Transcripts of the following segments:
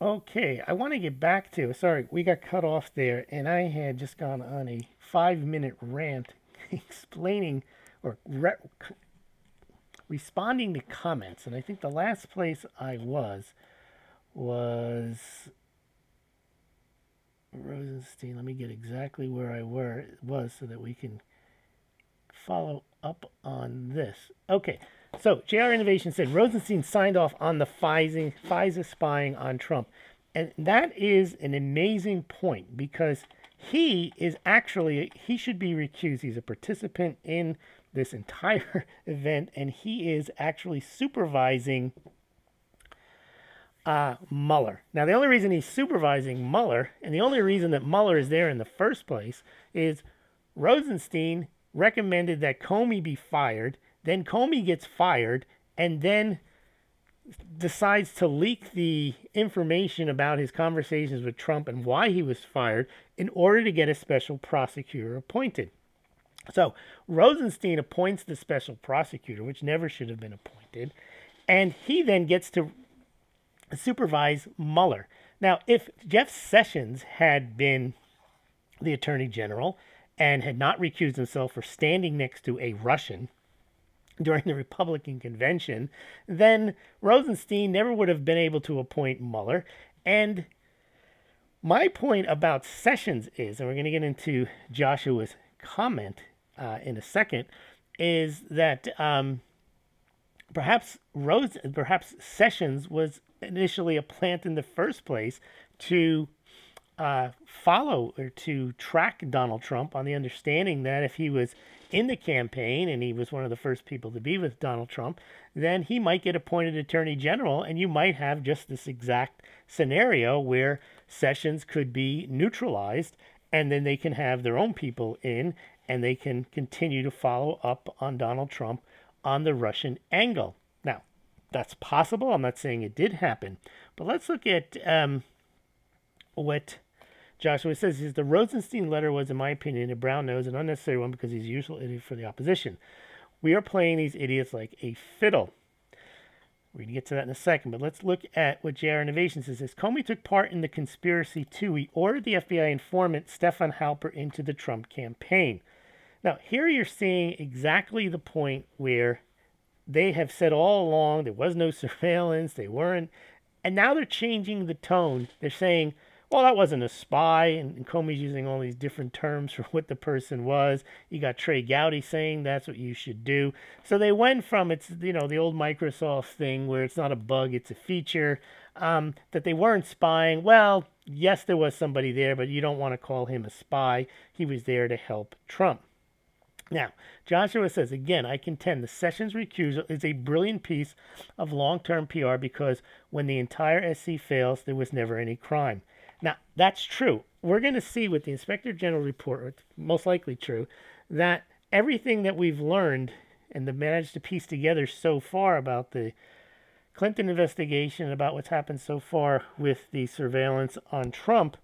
Okay, I want to get back to, sorry, we got cut off there, and I had just gone on a 5-minute rant explaining or responding to comments. And I think the last place I was Rosenstein. Let me get exactly where I was so that we can follow up on this. Okay, so JR Innovation said Rosenstein signed off on the FISA spying on Trump. And that is an amazing point because he should be recused. He's a participant in this entire event, and he is actually supervising Mueller. Now, the only reason he's supervising Mueller, and the only reason that Mueller is there in the first place, is Rosenstein recommended that Comey be fired. Then Comey gets fired, and then decides to leak the information about his conversations with Trump and why he was fired in order to get a special prosecutor appointed. So Rosenstein appoints the special prosecutor, which never should have been appointed, and he then gets to supervise Mueller. Now, if Jeff Sessions had been the attorney general and had not recused himself for standing next to a Russian during the Republican convention, then Rosenstein never would have been able to appoint Mueller. And my point about Sessions is, and we're going to get into Joshua's comment in a second, is that perhaps Sessions was initially a plant in the first place to follow or to track Donald Trump on the understanding that if he was in the campaign and he was one of the first people to be with Donald Trump, then he might get appointed attorney general, and you might have just this exact scenario where Sessions could be neutralized, and then they can have their own people in, and they can continue to follow up on Donald Trump on the Russian angle. Now, that's possible. I'm not saying it did happen, but let's look at what Joshua says. He says, the Rosenstein letter was, in my opinion, a brown nose, an unnecessary one because he's a usual idiot for the opposition. We are playing these idiots like a fiddle. We're going to get to that in a second, but let's look at what JR Innovation says. Comey took part in the conspiracy too. He ordered the FBI informant Stefan Halper into the Trump campaign. Now, here you're seeing exactly the point where they have said all along there was no surveillance, they weren't, and now they're changing the tone. They're saying, well, that wasn't a spy, and Comey's using all these different terms for what the person was. You got Trey Gowdy saying that's what you should do. So they went from, it's, the old Microsoft thing where it's not a bug, it's a feature, that they weren't spying. Well, yes, there was somebody there, but you don't want to call him a spy. He was there to help Trump. Now, Joshua says, again, I contend the Sessions recusal is a brilliant piece of long-term PR because when the entire SC fails, there was never any crime. Now, that's true. We're going to see with the Inspector General report, it's most likely true, that everything that we've learned and managed to piece together so far about the Clinton investigation, about what's happened so far with the surveillance on Trump,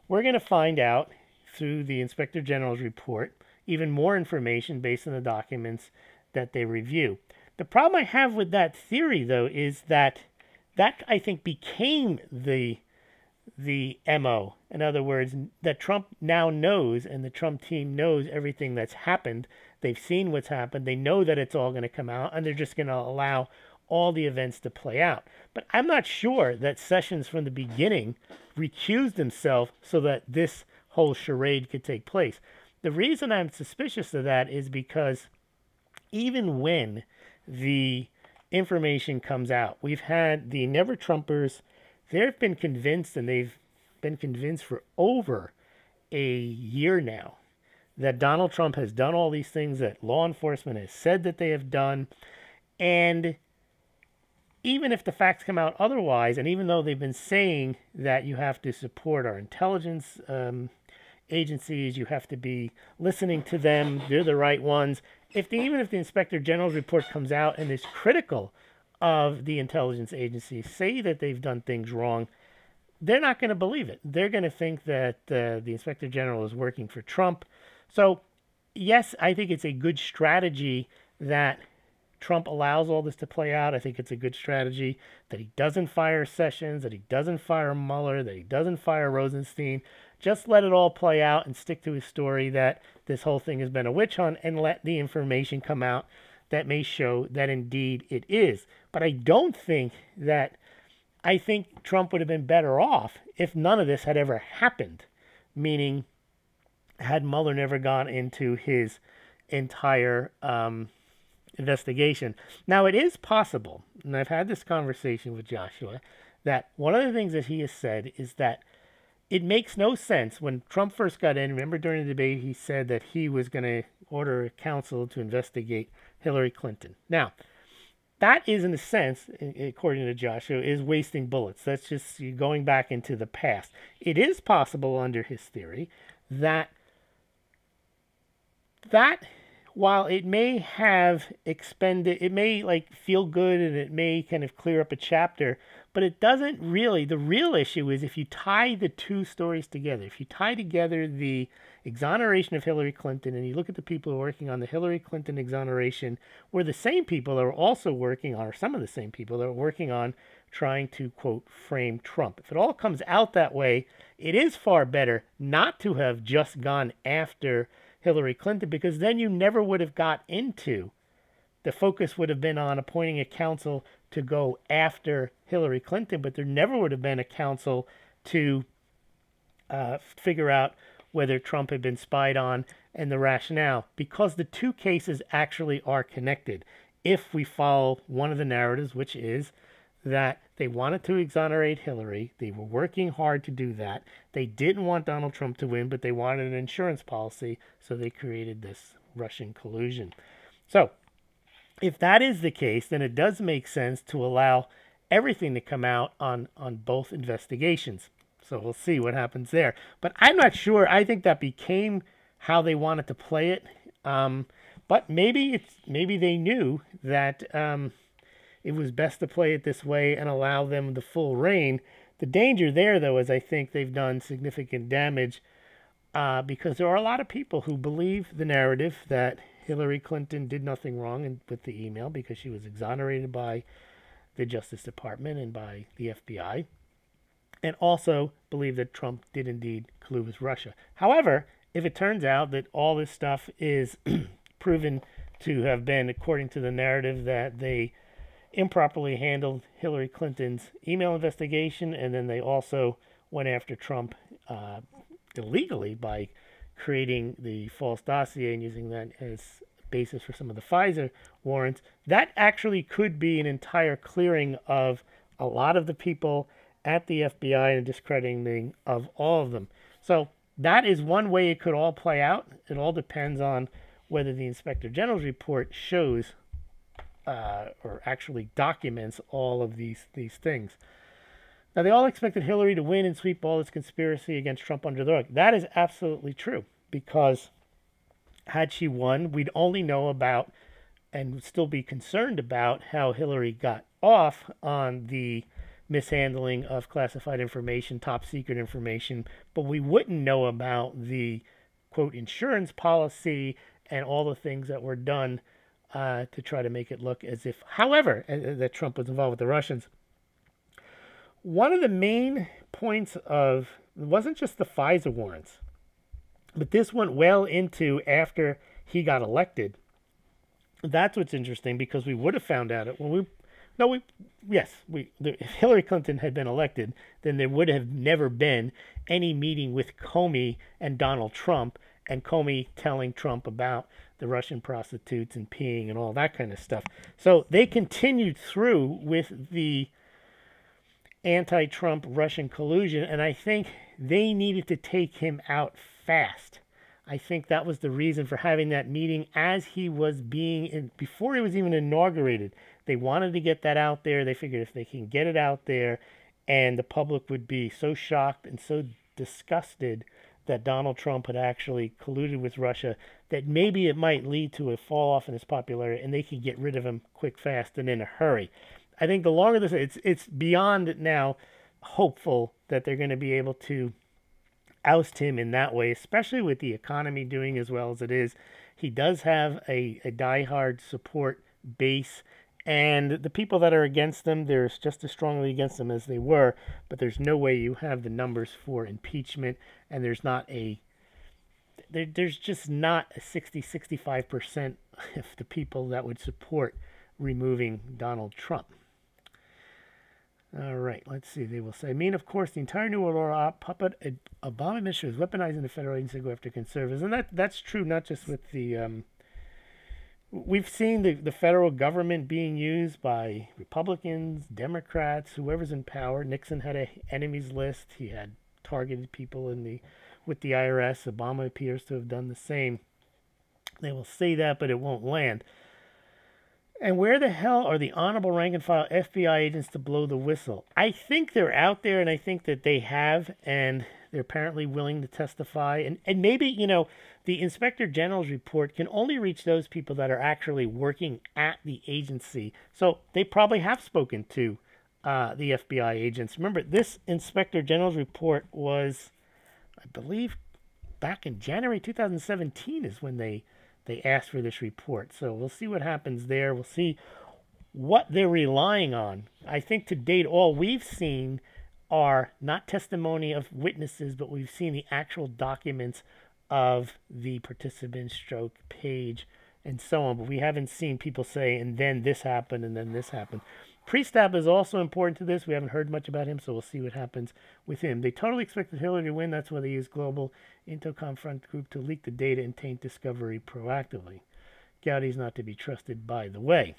we're going to find out through the Inspector General's report even more information based on the documents that they review. The problem I have with that theory, though, is that I think became the MO. In other words, that Trump now knows and the Trump team knows everything that's happened. They've seen what's happened. They know that it's all going to come out, and they're just going to allow all the events to play out. But I'm not sure that Sessions from the beginning recused himself so that this whole charade could take place. The reason I'm suspicious of that is because even when the information comes out, we've had the Never Trumpers, they've been convinced, and they've been convinced for over a year now, that Donald Trump has done all these things that law enforcement has said that they have done. And even if the facts come out otherwise, and even though they've been saying that you have to support our intelligence agencies, you have to be listening to them, they're the right ones. Even if the Inspector General's report comes out and is critical of the intelligence agencies, say that they've done things wrong, they're not going to believe it. They're going to think that the Inspector General is working for Trump. So, yes, I think it's a good strategy that Trump allows all this to play out. I think it's a good strategy that he doesn't fire Sessions, that he doesn't fire Mueller, that he doesn't fire Rosenstein. Just let it all play out and stick to his story that this whole thing has been a witch hunt, and let the information come out that may show that indeed it is. But I don't think that, I think Trump would have been better off if none of this had ever happened, meaning had Mueller never gone into his entire investigation. Now, it is possible, and I've had this conversation with Joshua, that one of the things that he has said is that it makes no sense. When Trump first got in, remember during the debate, he said that he was going to order a counsel to investigate Hillary Clinton. Now, that is, in a sense, according to Joshua, is wasting bullets. That's just going back into the past. It is possible under his theory that while it may have expended, it may like feel good and it may kind of clear up a chapter, but it doesn't really. The real issue is if you tie the two stories together, if you tie together the exoneration of Hillary Clinton and you look at the people who are working on the Hillary Clinton exoneration, where the same people are also working on, or some of the same people that are working on trying to, quote, frame Trump. If it all comes out that way, it is far better not to have just gone after Hillary Clinton, because then you never would have got into, the focus would have been on appointing a counsel to go after Hillary Clinton, but there never would have been a counsel to figure out whether Trump had been spied on and the rationale, because the two cases actually are connected. If we follow one of the narratives, which is that they wanted to exonerate Hillary, they were working hard to do that. They didn't want Donald Trump to win, but they wanted an insurance policy, so they created this Russian collusion. So, if that is the case, then it does make sense to allow everything to come out on both investigations. So we'll see what happens there. But I'm not sure. I think that became how they wanted to play it. But maybe they knew that it was best to play it this way and allow them the full reign. The danger there, though, is I think they've done significant damage because there are a lot of people who believe the narrative that Hillary Clinton did nothing wrong with the email because she was exonerated by the Justice Department and by the FBI, and also believe that Trump did indeed collude with Russia. However, if it turns out that all this stuff is proven to have been, according to the narrative, that they improperly handled Hillary Clinton's email investigation, and then they also went after Trump illegally by creating the false dossier and using that as basis for some of the FISA warrants, that actually could be an entire clearing of a lot of the people at the FBI and discrediting of all of them. So that is one way it could all play out. It all depends on whether the Inspector General's report shows or actually documents all of these things. Now, they all expected Hillary to win and sweep all this conspiracy against Trump under the rug. That is absolutely true, because had she won, we'd only know about and would still be concerned about how Hillary got off on the mishandling of classified information, top secret information, but we wouldn't know about the, quote, insurance policy and all the things that were done to try to make it look as if, however, that Trump was involved with the Russians. One of the main points of, it wasn't just the FISA warrants, but this went well into after he got elected. That's what's interesting, because we would have found out it when if Hillary Clinton had been elected, then there would have never been any meeting with Comey and Donald Trump, and Comey telling Trump about the Russian prostitutes and peeing and all that kind of stuff. So they continued through with the anti-Trump Russian collusion, and I think they needed to take him out fast. I think that was the reason for having that meeting as he was before he was even inaugurated. They wanted to get that out there. They figured if they can get it out there, and the public would be so shocked and so disgusted that Donald Trump had actually colluded with Russia, that maybe it might lead to a fall off in his popularity, and they could get rid of him quick, fast, and in a hurry. I think the longer this, it's beyond now hopeful that they're going to be able to oust him in that way, especially with the economy doing as well as it is. He does have a diehard support base. And the people that are against them, they're just as strongly against them as they were, but there's no way you have the numbers for impeachment, and there's just not a 65% of the people that would support removing Donald Trump. All right, let's see. They will say, of course, the entire New World Order puppet Obama administration is weaponizing the federal agency to go after conservatives. And that's true, not just with the... we've seen the federal government being used by Republicans, Democrats, whoever's in power. Nixon had an enemies list. He had targeted people with the IRS. Obama appears to have done the same. They will say that, but it won't land. And where the hell are the honorable rank and file FBI agents to blow the whistle? I think they're out there, and I think that they have, and they're apparently willing to testify. And maybe, the Inspector General's report can only reach those people that are actually working at the agency. So they probably have spoken to the FBI agents. Remember, this Inspector General's report was, I believe, back in January 2017 is when they asked for this report. So we'll see what happens there. We'll see what they're relying on. I think to date, all we've seen are not testimony of witnesses, but we've seen the actual documents of the participant stroke page and so on. But we haven't seen people say, and then this happened, and then this happened. Priestap is also important to this. We haven't heard much about him, so we'll see what happens with him. They totally expected Hillary to win. That's why they used Global Intocom Front Group to leak the data and taint discovery proactively. Gowdy's not to be trusted, by the way.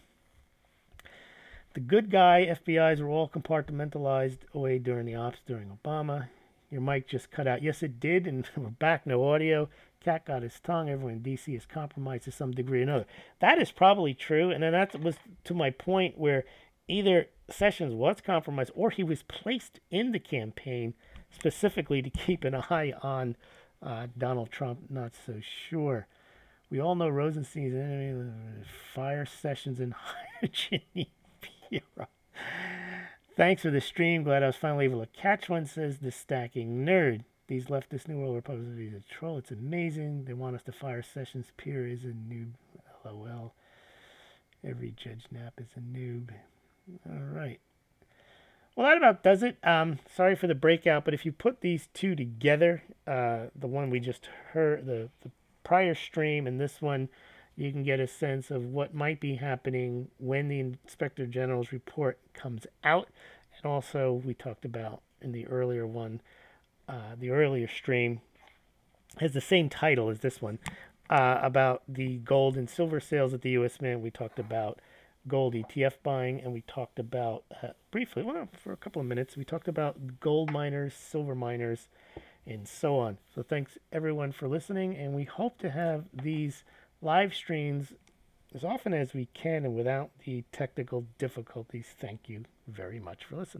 The good guy FBIs were all compartmentalized away during the ops during Obama. Your mic just cut out. Yes, it did, and we're back, no audio. Cat got his tongue. Everyone in D.C. is compromised to some degree or another. That is probably true, and then that was to my point where either Sessions was compromised or he was placed in the campaign specifically to keep an eye on Donald Trump. Not so sure. We all know Rosenstein's enemy. Fire Sessions and Jimmy Bureau. Thanks for the stream. Glad I was finally able to catch one, says the stacking nerd. These leftist New World Republicans are a troll. It's amazing. They want us to fire Sessions. Peer is a noob. LOL. Every Judge Knapp is a noob. All right. Well, that about does it. Sorry for the breakout, but if you put these two together, the one we just heard, the prior stream and this one, you can get a sense of what might be happening when the Inspector General's report comes out. And also, we talked about in the earlier one, the earlier stream, has the same title as this one, about the gold and silver sales at the U.S. Mint. We talked about gold ETF buying, and we talked about, briefly, well, for a couple of minutes, we talked about gold miners, silver miners, and so on. So thanks, everyone, for listening, and we hope to have these live streams as often as we can and without the technical difficulties. Thank you very much for listening.